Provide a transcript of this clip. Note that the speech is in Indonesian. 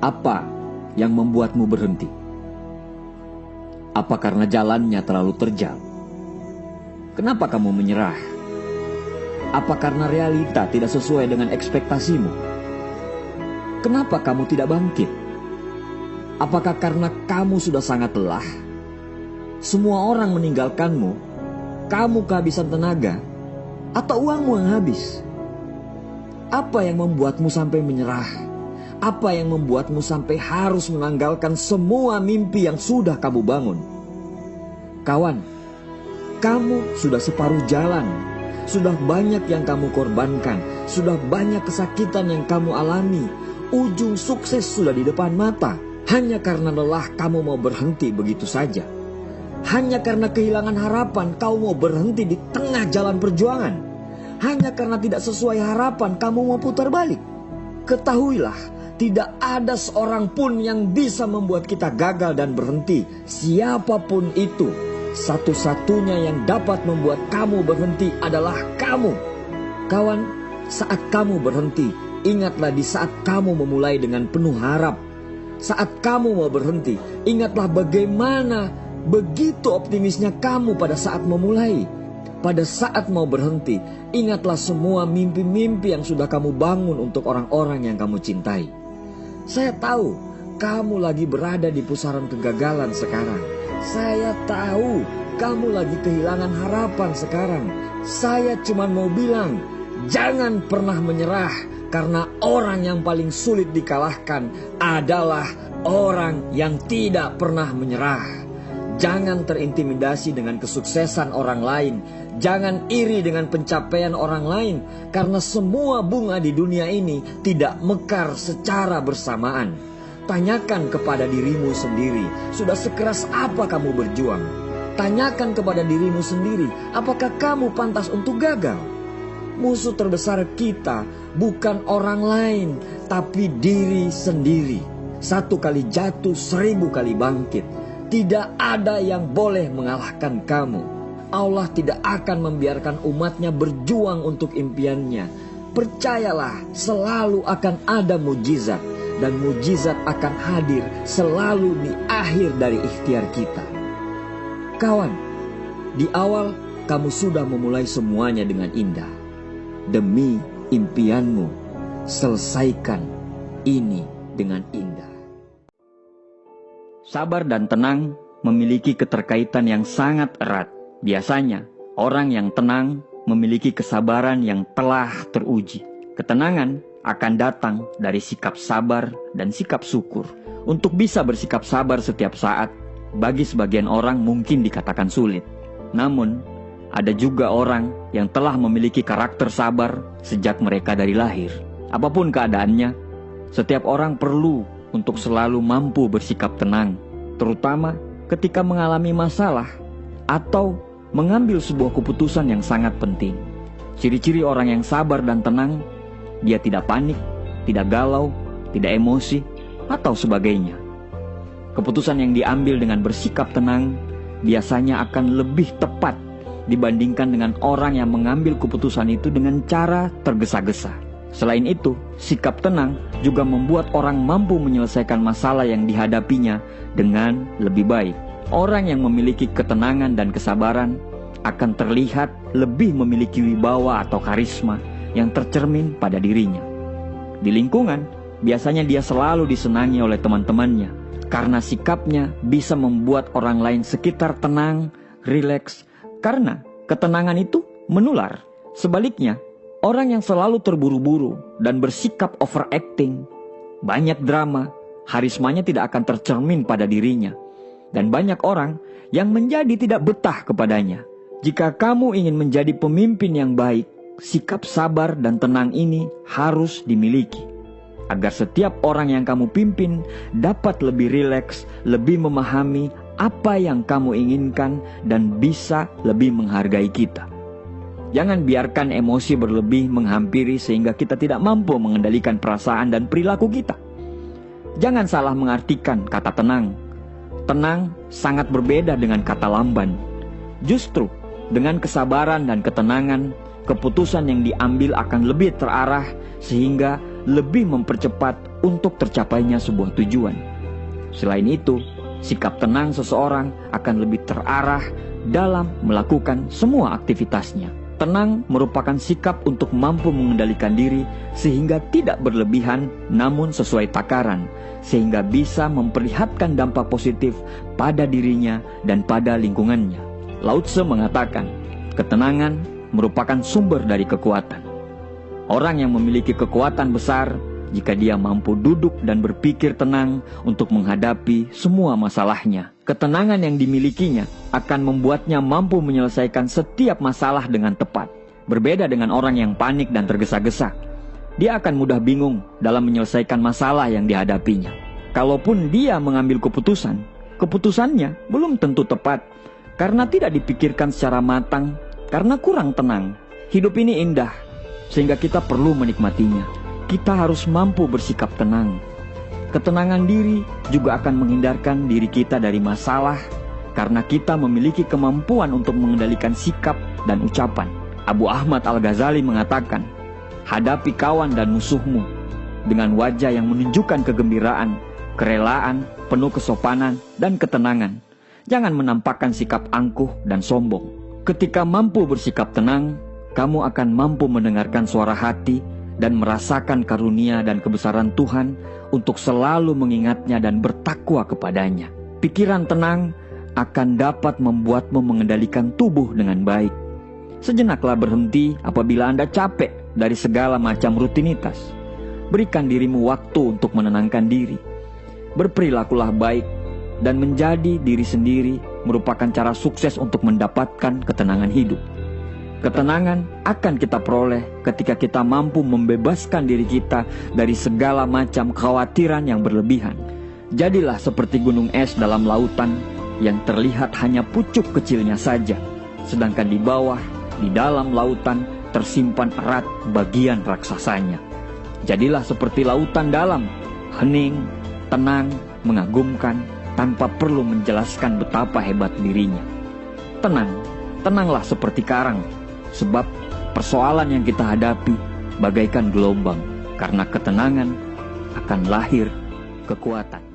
Apa yang membuatmu berhenti? Apa karena jalannya terlalu terjal? Kenapa kamu menyerah? Apa karena realita tidak sesuai dengan ekspektasimu? Kenapa kamu tidak bangkit? Apakah karena kamu sudah sangat lelah? Semua orang meninggalkanmu, kamu kehabisan tenaga, atau uangmu yang habis? Apa yang membuatmu sampai menyerah? Apa yang membuatmu sampai harus menanggalkan semua mimpi yang sudah kamu bangun? Kawan, kamu sudah separuh jalan. Sudah banyak yang kamu korbankan. Sudah banyak kesakitan yang kamu alami. Ujung sukses sudah di depan mata. Hanya karena lelah kamu mau berhenti begitu saja. Hanya karena kehilangan harapan kau mau berhenti di tengah jalan perjuangan. Hanya karena tidak sesuai harapan kamu mau putar balik. Ketahuilah, tidak ada seorang pun yang bisa membuat kita gagal dan berhenti. Siapapun itu, satu-satunya yang dapat membuat kamu berhenti adalah kamu. Kawan, saat kamu berhenti, ingatlah di saat kamu memulai dengan penuh harap. Saat kamu mau berhenti, ingatlah bagaimana begitu optimisnya kamu pada saat memulai. Pada saat mau berhenti, ingatlah semua mimpi-mimpi yang sudah kamu bangun untuk orang-orang yang kamu cintai. Saya tahu kamu lagi berada di pusaran kegagalan sekarang. Saya tahu kamu lagi kehilangan harapan sekarang. Saya cuma mau bilang, jangan pernah menyerah, karena orang yang paling sulit dikalahkan adalah orang yang tidak pernah menyerah. Jangan terintimidasi dengan kesuksesan orang lain. Jangan iri dengan pencapaian orang lain, karena semua bunga di dunia ini tidak mekar secara bersamaan. Tanyakan kepada dirimu sendiri, sudah sekeras apa kamu berjuang? Tanyakan kepada dirimu sendiri, apakah kamu pantas untuk gagal? Musuh terbesar kita bukan orang lain, tapi diri sendiri. 1 kali jatuh 1000 kali bangkit. Tidak ada yang boleh mengalahkan kamu. Allah tidak akan membiarkan umatnya berjuang untuk impiannya. Percayalah, selalu akan ada mujizat. Dan mujizat akan hadir selalu di akhir dari ikhtiar kita. Kawan, di awal kamu sudah memulai semuanya dengan indah. Demi impianmu, selesaikan ini dengan indah. Sabar dan tenang memiliki keterkaitan yang sangat erat. Biasanya, orang yang tenang memiliki kesabaran yang telah teruji. Ketenangan akan datang dari sikap sabar dan sikap syukur. Untuk bisa bersikap sabar setiap saat, bagi sebagian orang mungkin dikatakan sulit. Namun, ada juga orang yang telah memiliki karakter sabar sejak mereka dari lahir. Apapun keadaannya, setiap orang perlu untuk selalu mampu bersikap tenang, terutama ketika mengalami masalah atau mengambil sebuah keputusan yang sangat penting. Ciri-ciri orang yang sabar dan tenang, dia tidak panik, tidak galau, tidak emosi, atau sebagainya. Keputusan yang diambil dengan bersikap tenang biasanya akan lebih tepat dibandingkan dengan orang yang mengambil keputusan itu dengan cara tergesa-gesa. Selain itu, sikap tenang juga membuat orang mampu menyelesaikan masalah yang dihadapinya dengan lebih baik. Orang yang memiliki ketenangan dan kesabaran akan terlihat lebih memiliki wibawa atau karisma yang tercermin pada dirinya. Di lingkungan, biasanya dia selalu disenangi oleh teman-temannya karena sikapnya bisa membuat orang lain sekitar tenang, rileks, karena ketenangan itu menular. Sebaliknya, orang yang selalu terburu-buru dan bersikap overacting, banyak drama, karismanya tidak akan tercermin pada dirinya. Dan banyak orang yang menjadi tidak betah kepadanya. Jika kamu ingin menjadi pemimpin yang baik, sikap sabar dan tenang ini harus dimiliki. Agar setiap orang yang kamu pimpin dapat lebih rileks, lebih memahami apa yang kamu inginkan dan bisa lebih menghargai kita. Jangan biarkan emosi berlebih menghampiri sehingga kita tidak mampu mengendalikan perasaan dan perilaku kita. Jangan salah mengartikan kata tenang. Tenang sangat berbeda dengan kata lamban. Justru dengan kesabaran dan ketenangan, keputusan yang diambil akan lebih terarah sehingga lebih mempercepat untuk tercapainya sebuah tujuan. Selain itu, sikap tenang seseorang akan lebih terarah dalam melakukan semua aktivitasnya. Tenang merupakan sikap untuk mampu mengendalikan diri sehingga tidak berlebihan namun sesuai takaran, sehingga bisa memperlihatkan dampak positif pada dirinya dan pada lingkungannya. Lao Tse mengatakan, ketenangan merupakan sumber dari kekuatan. Orang yang memiliki kekuatan besar jika dia mampu duduk dan berpikir tenang untuk menghadapi semua masalahnya. Ketenangan yang dimilikinya akan membuatnya mampu menyelesaikan setiap masalah dengan tepat. Berbeda dengan orang yang panik dan tergesa-gesa, dia akan mudah bingung dalam menyelesaikan masalah yang dihadapinya. Kalaupun dia mengambil keputusan, keputusannya belum tentu tepat karena tidak dipikirkan secara matang, karena kurang tenang. Hidup ini indah, sehingga kita perlu menikmatinya. Kita harus mampu bersikap tenang. Ketenangan diri juga akan menghindarkan diri kita dari masalah, karena kita memiliki kemampuan untuk mengendalikan sikap dan ucapan. Abu Ahmad Al-Ghazali mengatakan, hadapi kawan dan musuhmu dengan wajah yang menunjukkan kegembiraan, kerelaan, penuh kesopanan, dan ketenangan. Jangan menampakkan sikap angkuh dan sombong. Ketika mampu bersikap tenang, kamu akan mampu mendengarkan suara hati dan merasakan karunia dan kebesaran Tuhan untuk selalu mengingatnya dan bertakwa kepadanya. Pikiran tenang akan dapat membuatmu mengendalikan tubuh dengan baik. Sejenaklah berhenti apabila Anda capek dari segala macam rutinitas. Berikan dirimu waktu untuk menenangkan diri. Berperilakulah baik dan menjadi diri sendiri merupakan cara sukses untuk mendapatkan ketenangan hidup. Ketenangan akan kita peroleh ketika kita mampu membebaskan diri kita dari segala macam kekhawatiran yang berlebihan. Jadilah seperti gunung es dalam lautan yang terlihat hanya pucuk kecilnya saja, sedangkan di bawah, di dalam lautan tersimpan erat bagian raksasanya. Jadilah seperti lautan dalam, hening, tenang, mengagumkan, tanpa perlu menjelaskan betapa hebat dirinya. Tenanglah seperti karang, sebab persoalan yang kita hadapi bagaikan gelombang. Karena ketenangan akan lahir kekuatan.